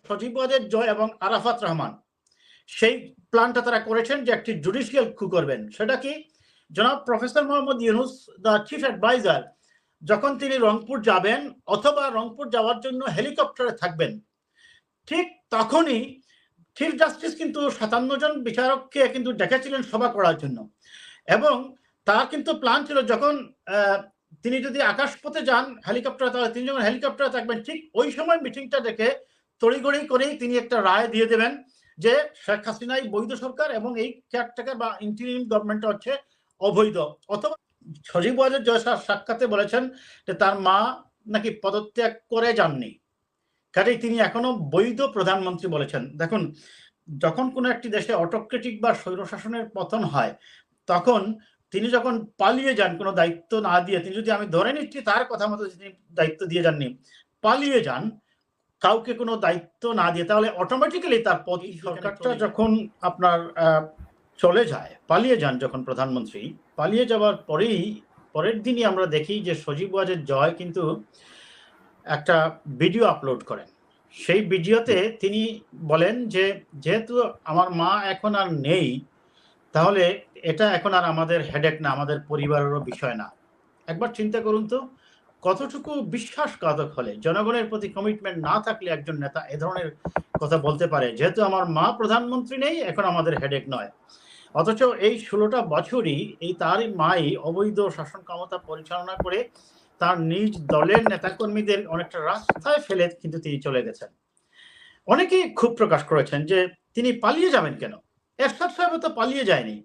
সজীব ওয়াজেদ জয় এবং আরাফাত রহমান সেই প্ল্যানটা তারা করেছেন যে একটি জুডিশিয়াল কু করবেন। সেটা কি, জনাব professor Muhammad Yunus the chief adviser যখন তিনি রংপুর যাবেন অথবা রংপুর যাওয়ার জন্য হেলিকপ্টারে থাকবেন, ঠিক তখনই চিফ জাস্টিস কিন্তু 57 জন বিচারককে কিন্তু ডেকেছিলেন সভা করার জন্য, এবং তার কিন্তু প্ল্যান ছিল যখন তিনি যদি আকাশপথে যান হেলিকপ্টারে, তাহলে তিনি যখন হেলিকপ্টারে থাকবেন ঠিক ওই সময় মিটিংটা দেখে তড়িঘড়ি করেই তিনি একটা রায় দিয়ে দেবেন যে শেখ হাসিনাই বৈধ সরকার এবং এই কেয়ারটেকার বা ইন্টারিম গভর্নমেন্ট হচ্ছে অবৈধ। অথবা সজীব ওয়াজেদ জয় সাক্ষাতে বলেছেন যে তার মা নাকি পদত্যাগ করে যাননি, কাজেই তিনি এখনো বৈধ প্রধানমন্ত্রী বলেছেন। দেখুন, যখন কোনো একটি দেশে অটোক্রেটিক বা স্বৈরশাসনের পতন হয়, তখন তিনি যখন পালিয়ে যান কোনো দায়িত্ব না দিয়ে, তিনি যদি, আমি ধরে নিচ্ছি তার কথা মতো তিনি দায়িত্ব দিয়ে যাননি, পালিয়ে যান কাউকে কোনো দায়িত্ব না দিয়ে, তাহলে অটোমেটিক্যালি তার পদ, সরকারটা যখন আপনার চলে যায়, পালিয়ে যান যখন প্রধানমন্ত্রী, পালিয়ে যাওয়ার পরের দিনই আমরা দেখি যে সজীব ওয়াজেদ জয় কিন্তু একটা ভিডিও আপলোড করেন। সেই ভিডিওতে তিনি বলেন যে যেহেতু আমার মা এখন আর নেই, তাহলে এটা এখন আর আমাদের হেডেক না, আমাদের পরিবারেরও বিষয় না। একবার চিন্তা করুন তো, কতটুকু বিশ্বাসঘাতক হলে, জনগণের প্রতি কমিটমেন্ট না থাকলে একজন নেতা এ ধরনের কথা বলতে পারে, যেহেতু আমার মা প্রধানমন্ত্রী নেই এখন আমাদের হেডেক নয়। অথচ এই 16টা বছরই এই তারই মাই অবৈধ শাসন ক্ষমতা পরিচালনা করে তার নিজ দলের নেতাকর্মীদের অনেকটা রাস্তায় ফেলে কিন্তু তিনি চলে গেছেন। অনেকেই ক্ষোভ প্রকাশ করেছেন যে তিনি পালিয়ে যাবেন কেন, এরশাদ সাহেব তো পালিয়ে যায়নি,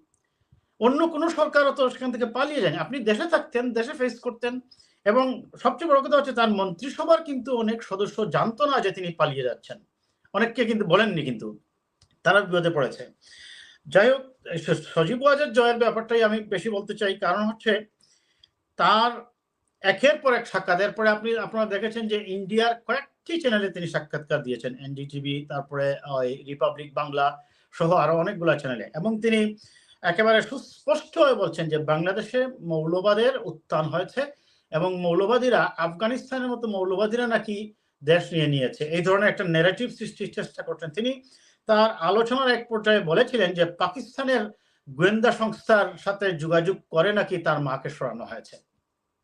অন্য কোনো সরকারও তো সেখান থেকে পালিয়ে যায়নি, আপনি দেশে থাকতেন, দেশে ফেস করতেন। এবং সবচেয়ে বড় কথা হচ্ছে তার মন্ত্রিসভার কিন্তু অনেক সদস্য জানতো না যে তিনি পালিয়ে যাচ্ছেন, অনেককে কিন্তু বলেননি, কিন্তু তারা বিপদে পড়েছে। যাই হোক, সজীব ওয়াজেদ জয়ের ব্যাপারটাই আমি বেশি বলতে চাই, কারণ হচ্ছে তার একের পর এক সাক্ষাৎ, এরপরে আপনারা দেখেছেন যে ইন্ডিয়ার কয়েকটি চ্যানেলে তিনি সাক্ষাৎকার দিয়েছেন, এনডিটিভি, তারপরে রিপাবলিক বাংলা সহ আরো অনেকগুলো চ্যানেলে, এবং তিনি একেবারে সুস্পষ্ট হয়ে বলছেন যে বাংলাদেশে মৌলবাদের উত্থান হয়েছে এবং মৌলবাদীরা, আফগানিস্তানের মতো মৌলবাদীরা নাকি দেশ নিয়ে নিয়েছে, এই ধরনের একটা ন্যারেটিভ সৃষ্টির চেষ্টা করছেন। তিনি তার আলোচনার এক পর্যায়ে বলেছিলেন যে পাকিস্তানের গোয়েন্দা সংস্থার সাথে যোগাযোগ করে নাকি তার মাকে সরানো হয়েছে।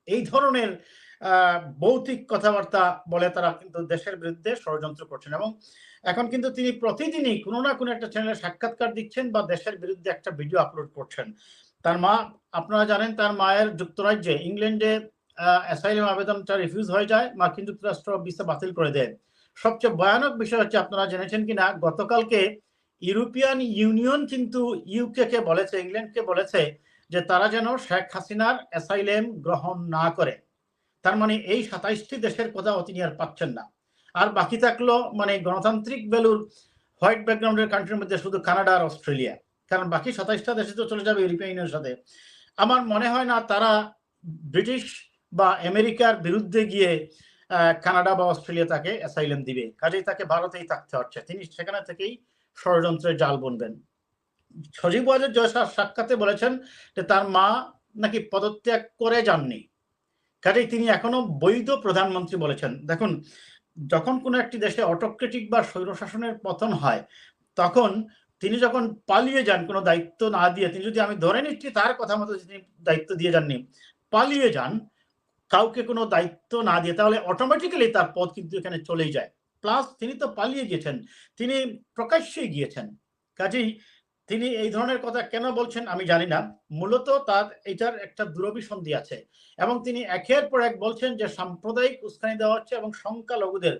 এই ধরনের ভৌতিক কথাবার্তা বলে তারা কিন্তু দেশের বিরুদ্ধে ষড়যন্ত্র করছেন, এবং এখন কিন্তু তিনি প্রতিদিনই কোনো না কোনো একটা চ্যানেলে সাক্ষাৎকার দিচ্ছেন বা দেশের বিরুদ্ধে একটা ভিডিও আপলোড করছেন। তার মা, আপনারা জানেন তার মায়ের যুক্তরাজ্যে, ইংল্যান্ডে অ্যাসাইলাম আবেদনটা রিফিউজ হয়ে যায়, মার্কিন যুক্তরাষ্ট্র ভিসা বাতিল করে দেয়। সবচেয়ে ভয়ানক বিষয় হচ্ছে, আপনারা জেনেছেন কিনা, গতকালকে ইউরোপিয়ান ইউনিয়ন কিন্তু ইউকে কে বলেছে, ইংল্যান্ডকে বলেছে যে তারা যেন শেখ হাসিনার অ্যাসাইলেম গ্রহণ না করে। তার মানে এই 27টি দেশের কোথাও তিনি আর পাচ্ছেন না, আর বাকি থাকলো মানে গণতান্ত্রিক ভ্যালুর হোয়াইট ব্যাকগ্রাউন্ডের কান্ট্রির মধ্যে শুধু কানাডা আর অস্ট্রেলিয়া, কারণ বাকি 27টা দেশে তো চলে যাবে ইউরোপিয়ান ইউনিয়নের সাথে। আমার মনে হয় না তারা ব্রিটিশ বা আমেরিকার বিরুদ্ধে গিয়ে কানাডা বা অস্ট্রেলিয়া তাকে অ্যাসাইলেম দিবে, কাজেই তাকে ভারতেই থাকতে হচ্ছে, তিনি সেখানে থেকেই ষড়যন্ত্রের জাল বুনবেন। সজীব ওয়াজেদ জয় সাক্ষাতে বলেছেন যে তার মা নাকি পদত্যাগ করে যাননি, কাজেই তিনি এখনো বৈধ প্রধানমন্ত্রী বলেছেন। দেখুন, যখন কোনো একটি দেশে অটোক্রেটিক বা স্বৈরশাসনের পতন হয়, তখন তিনি যখন পালিয়ে যান কোনো দায়িত্ব না দিয়ে, তিনি যদি, আমি ধরে নিচ্ছি তার কথা মতো তিনি দায়িত্ব দিয়ে যাননি, পালিয়ে যান কাউকে কোনো দায়িত্ব না দিয়ে, তাহলে অটোমেটিক্যালি তার পদ কিন্তু এখানে চলেই যায়। প্লাস তিনি তো পালিয়ে গিয়েছেন, তিনি প্রকাশ্যে গিয়েছেন, কাজেই তিনি এই ধরনের কথা কেন বলছেন আমি জানি না। মূলত তার এটার একটা দুরভিসন্ধি আছে, এবং তিনি একের পর এক বলছেন যে সাম্প্রদায়িক উস্কানি দেওয়া হচ্ছে এবং সংখ্যালঘুদের।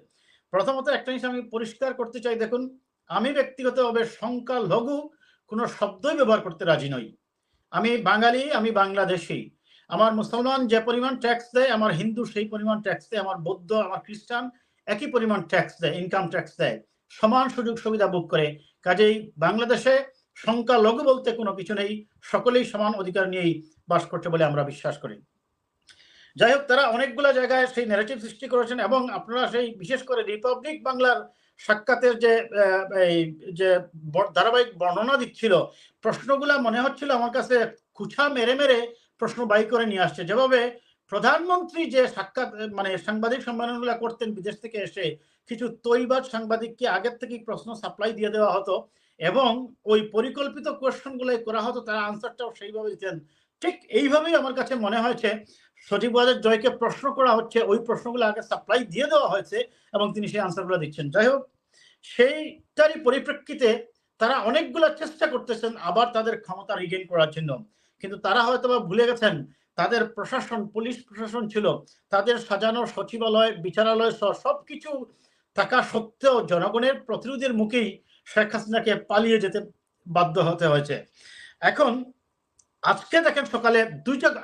প্রথমত একটা জিনিস আমি পরিষ্কার করতে চাই, দেখুন, আমি ব্যক্তিগতভাবে সংখ্যালঘু কোনো শব্দই ব্যবহার করতে রাজি নই। আমি বাঙালি, আমি বাংলাদেশি, আমার মুসলমান যে পরিমাণ ট্যাক্স দেয়, আমার হিন্দু সেই পরিমাণ ট্যাক্স দেয়, আমার বৌদ্ধ, আমার খ্রিস্টান একই পরিমাণ ট্যাক্স দেয়, ইনকাম ট্যাক্স দেয়, সমান সুযোগ সুবিধা ভোগ করে। কাজেই বাংলাদেশে সংখ্যালঘু বলতে কোনো কিছু নেই, সকলেই সমান অধিকার নিয়েই বাস করছে বলে আমরা বিশ্বাস করি। যাই হোক, তারা অনেকগুলো জায়গায় সেই ন্যারেটিভ সৃষ্টি করেছেন, এবং আপনারা সেই বিশেষ করে রিপাবলিক বাংলার সাক্ষাতের যে ধারাবাহিক বর্ণনা দিচ্ছিল, প্রশ্নগুলা মনে হচ্ছিল আমার কাছে খুঁচা মেরে মেরে প্রশ্ন বাই করে নিয়ে আসছে। যেভাবে প্রধানমন্ত্রী যে সাক্ষাৎ মানে সাংবাদিক সম্মেলনগুলো করতেন বিদেশ থেকে এসে, কিছু তৈবাদ সাংবাদিককে আগের থেকেই প্রশ্ন সাপ্লাই দিয়ে দেওয়া হতো এবং ওই পরিকল্পিত কোয়েশ্চেনগুলো করা হতো, তারা আনসারটাও সেইভাবে দিতেন। ঠিক এইভাবেই আমার কাছে মনে হয়েছে সজীব ওয়াজেদ জয়কে প্রশ্ন করা হচ্ছে, ওই প্রশ্নগুলো আগে সাপ্লাই দিয়ে দেওয়া হয়েছে এবং তিনি সেই আনসারগুলো দিচ্ছেন। যাই হোক, সেইটারই পরিপ্রেক্ষিতে তারা অনেকগুলো চেষ্টা করতেছেন আবার তাদের ক্ষমতা রিগেইন করার জন্য, কিন্তু তারা হয়তো বা ভুলে গেছেন তাদের প্রশাসন, পুলিশ প্রশাসন ছিল, তাদের সাজানো সচিবালয়, বিচারালয় সহ সবকিছু থাকা সত্ত্বেও জনগণের প্রতিরোধের মুখেই শেখ হাসিনাকে পালিয়ে যেতে বাধ্য হতে হয়েছে। এখন আজকে দেখেন সকালে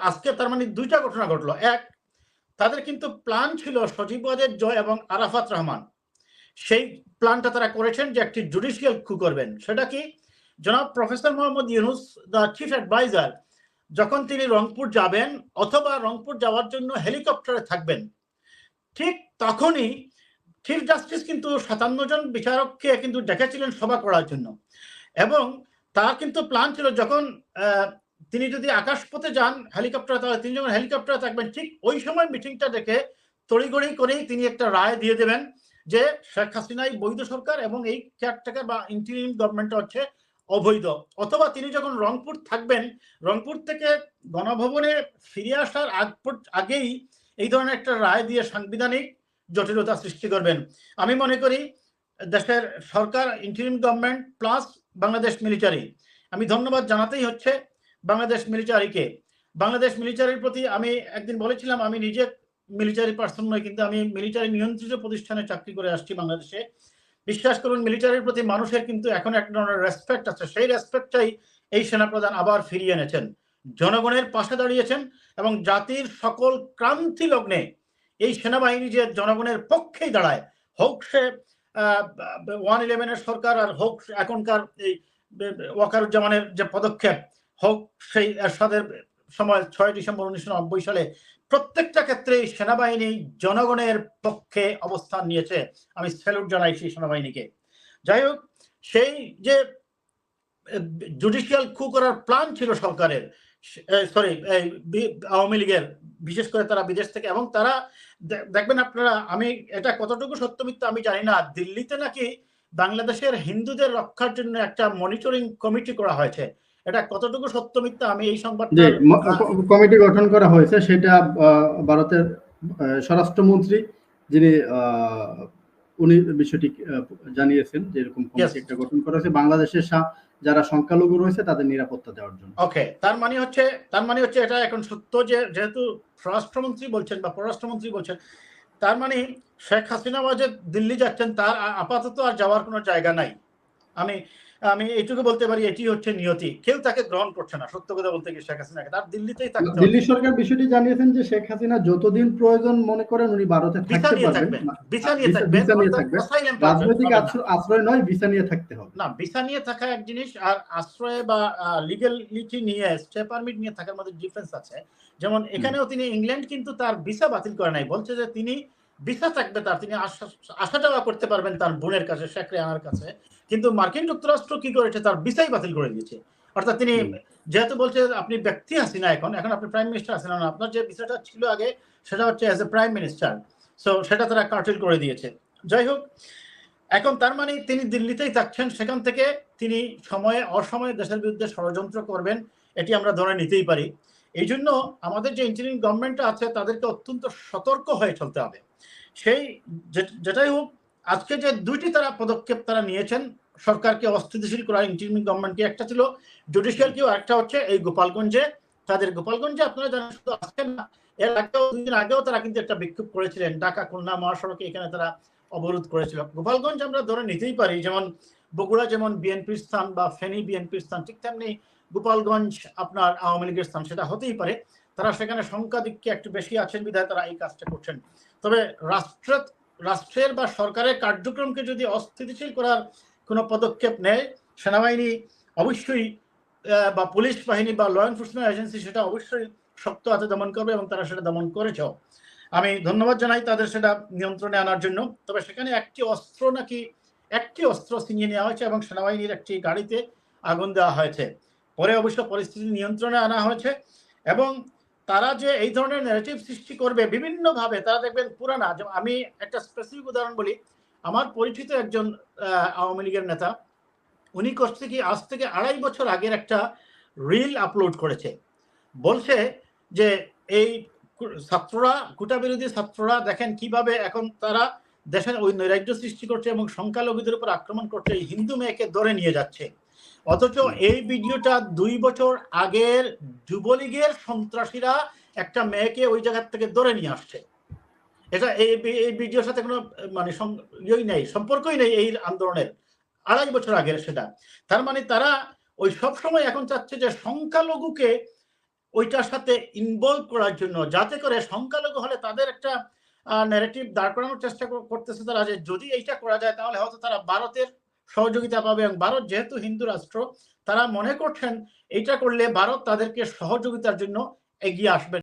আজকে তার মানে দুইটা ঘটনা ঘটলো। এক, তাদের কিন্তু প্ল্যান ছিল সজীব ওয়াজেদ জয় এবং আরাফাত রহমান, সেই প্ল্যানটা তারা করেছেন যে একটি জুডিশিয়াল কু করবেন। সেটা কি, জনাব professor Muhammad Yunus the chief adviser যখন তিনি রংপুর যাবেন অথবা রংপুর যাওয়ার জন্য হেলিকপ্টারে থাকবেন, ঠিক তখনই চিফ জাস্টিস কিন্তু 57 জন বিচারককে কিন্তু ডেকেছিলেন সভা করার জন্য এবং তার কিন্তু প্ল্যান ছিল যখন তিনি যদি আকাশপথে যান হেলিকপ্টারে, তাহলে তিনি যখন হেলিকপ্টারে থাকবেন ঠিক ওই সময় মিটিংটা দেখে তড়িঘড়ি করেই তিনি একটা রায় দিয়ে দেবেন যে শেখ হাসিনাই বৈধ সরকার এবং এই কেয়ারটেকার বা ইন্টারিম গভর্নমেন্ট হচ্ছে অবৈধ। অথবা তিনি যখন রংপুর থাকবেন, রংপুর থেকে গণভবনে ফিরে আসার আগেই এই ধরনের একটা রায় দিয়ে সাংবিধানিক জটিলতা সৃষ্টি করবেন। আমি মনে করি দেশের সরকার, interim government plus Bangladesh military, আমি ধন্যবাদ জানাতেই হচ্ছে বাংলাদেশ মিলিটারিকে। বাংলাদেশ মিলিটারির প্রতি আমি একদিন বলেছিলাম, আমি নিজে মিলিটারি পার্সন নয়, কিন্তু আমি মিলিটারি নিয়ন্ত্রিত প্রতিষ্ঠানে চাকরি করে আসছি বাংলাদেশে। বিশ্বাস করুন, মিলিটারির প্রতি মানুষের কিন্তু এখন এক ধরনের রেসপেক্ট আছে, সেই রেসপেক্টটাই এই সেনাপ্রধান আবার ফিরিয়ে এনেছেন, জনগণের পাশে দাঁড়িয়েছেন এবং জাতির সকল ক্রান্তি লগ্নে এই সেনাবাহিনী যে জনগণের পক্ষেই দাঁড়ায়, হোক সে 111-এর সরকার আর হোক এখনকার এই ওয়াকারুজ্জামানের যে পদক্ষেপ, হোক সেই এরশাদের সময় 6 ডিসেম্বর 1990 সালে, প্রত্যেকটা ক্ষেত্রে সেনাবাহিনী জনগণের পক্ষে অবস্থান নিয়েছে। আমি স্যালুট জানাই সেই সেনাবাহিনীকে। যাই হোক, সেই যে জুডিশিয়াল কু করার প্ল্যান ছিল সরকারের, সরি আওয়ামী লীগের, বিশেষ করে তারা বিদেশ থেকে, এবং তারা দেখবেন আপনারা, আমি এটা কতটুকু সত্য মিথ্যা আমি জানি না, দিল্লিতে নাকি বাংলাদেশের হিন্দুদের রক্ষার জন্য একটা মনিটরিং কমিটি করা হয়েছে। এটা কতটুকু সত্য মিথ্যা আমি এই সংবাদটা, কমিটি গঠন করা হয়েছে, সেটা ভারতের স্বরাষ্ট্রমন্ত্রী যিনি উনি বিষয়টি জানিয়েছেন যে এরকম কমিটি একটা গঠন করা হয়েছে বাংলাদেশের যারা সংখ্যালঘু রয়েছে তাদের নিরাপত্তা দেওয়ার জন্য। ওকে, তার মানে হচ্ছে এটা এখন সত্য যে যেহেতু স্বরাষ্ট্রমন্ত্রী বলছেন বা পররাষ্ট্রমন্ত্রী বলছেন, তার মানে শেখ হাসিনা যে দিল্লি যাচ্ছেন তার আপাতত আর যাওয়ার কোনো জায়গা নাই। আমি এইটুকু বলতে পারি, এটি হচ্ছে নিয়তি, কেউ তাকে গ্রহণ করছে না। সত্য কথা বলতে কি, শেখ হাসিনাকে তার দিল্লিতেই থাকতে হবে। দিল্লি সরকার বিষয়টি জানিয়েছেন যে শেখ হাসিনা যতদিন প্রয়োজন মনে করেন উনি ভারতে থাকতে পারবেন, ভিসা নিয়ে থাকবেন, রাজনৈতিক আশ্রয় নয়, ভিসা নিয়ে থাকতে হবে। না, ভিসা নিয়ে থাকা এক জিনিস, আর আশ্রয় বা লিগ্যালিটি নিয়ে, স্টে পারমিট নিয়ে থাকার মধ্যে ডিফারেন্স আছে। যেমন এখানেও তিনি, ইংল্যান্ড কিন্তু তার ভিসা বাতিল করে নাই, বলছে যে তিনি ভিসা থাকবে তার, তিনি আসা যাওয়া করতে পারবেন তার বোনের কাছে, শেখ রেহানার কাছে। কিন্তু মার্কিন যুক্তরাষ্ট্র কি করেছে, তার ভিসাই বাতিল করে দিয়েছে। অর্থাৎ তিনি যেহেতু বলছে আপনি ব্যক্তি হাসিনা, এখন আপনি প্রাইম মিনিস্টার হাসিনা না, আপনার যে ভিসাটা ছিল আগে সেটা হচ্ছে as a prime minister, so সেটা তারা কার্টেল করে দিয়েছে। যাই হোক, এখন তার মানে তিনি দিল্লিতেই থাকছেন, সেখান থেকে তিনি সময়ে অসময়ে দেশের বিরুদ্ধে ষড়যন্ত্র করবেন, এটি আমরা ধরে নিতেই পারি। এই জন্য আমাদের যে ইন্টারিম গভর্নমেন্ট আছে তাদেরকে অত্যন্ত সতর্ক হয়ে চলতে হবে। সেই যেটাই হোক, আজকে যে দুইটি তারা পদক্ষেপ তারা নিয়েছেন সরকারকে অস্থিতিশীল করার, ইন্টারিম গভর্নমেন্টকে, একটা ছিল জুডিশিয়াল কিউ, একটা হচ্ছে এই গোপালগঞ্জে, গোপালগঞ্জে আপনারা জানেন শুধু আজকে না, এর আগেও 2 দিন আগেও তারা কিন্তু একটা বিক্ষোভ করেছিলেন, ঢাকা খুলনা মহাসড়কে, এখানে তারা অবরোধ করেছিল। গোপালগঞ্জ আমরা ধরে নিতেই পারি, যেমন বগুড়া যেমন বিএনপির স্থান বা ফেনী বিএনপির স্থান, ঠিক তেমনি গোপালগঞ্জ আপনার আওয়ামী লীগের স্থান, সেটা হতেই পারে। তারা সেখানে সংখ্যাধিক্যে একটু বেশি আছেন বিধায় তারা এই কাজটা করছেন। তবে রাষ্ট্রের বা সরকারের কার্যক্রমকে যদি অস্থিতিশীল করার কোনো পদক্ষেপ নেয়, সেনাবাহিনী অবশ্যই বা পুলিশ বাহিনী বা ল এনফোর্সমেন্ট এজেন্সি সেটা অবশ্যই শক্ত হাতে দমন করবে, এবং তারা সেটা দমন করেছেও। আমি ধন্যবাদ জানাই তাদের সেটা নিয়ন্ত্রণে আনার জন্য। তবে সেখানে একটি অস্ত্র ছিনিয়ে নেওয়া হয়েছে এবং সেনাবাহিনীর একটি গাড়িতে আগুন দেওয়া হয়েছে। পরে অবশ্য পরিস্থিতি নিয়ন্ত্রণে আনা হয়েছে, এবং তারা যে এই ধরনের ন্যারেটিভ সৃষ্টি করবে বিভিন্নভাবে, তারা দেখবেন পুরানা, যেমন আমি একটা স্পেসিফিক উদাহরণ বলি, আমার পরিচিত একজন আওয়ামী লীগের নেতা, উনি করছে কি আজ থেকে 2.5 বছর আগের একটা রিল আপলোড করেছে, বলছে যে এই ছাত্ররা, কোটা বিরোধী ছাত্ররা দেখেন কিভাবে এখন তারা দেশের ওই নৈরাজ্য সৃষ্টি করছে এবং সংখ্যালঘুদের উপর আক্রমণ করছে, এই হিন্দু মেয়েকে ধরে নিয়ে যাচ্ছে। অথচ এই ভিডিওটা 2 বছর আগের যুবলীগের সন্ত্রাসীরা একটা মেয়েকে ওই জায়গা থেকে ধরে নিয়ে আসছে। এটা এই ভিডিওর সাথে কোনো মানে ইয়েই নেই, সম্পর্কই নেই এই আন্দোলনের, 2.5 বছর আগের সেটা। তার মানে তারা ওই সব সময় এখন চাচ্ছে যে সংখ্যালঘুকে ওইটার সাথে ইনভলভ করার জন্য, যাতে করে সংখ্যালঘু হলে তাদের একটা ন্যারেটিভ দাঁড় করানোর চেষ্টা করতেছে তারা, যে যদি এইটা করা যায় তাহলে হয়তো তারা ভারতের সহযোগিতা পাবে, এবং ভারত যেহেতু হিন্দু রাষ্ট্র, তারা মনে করছেন এইটা করলে ভারত তাদেরকে সহযোগিতার জন্য এগিয়ে আসবে।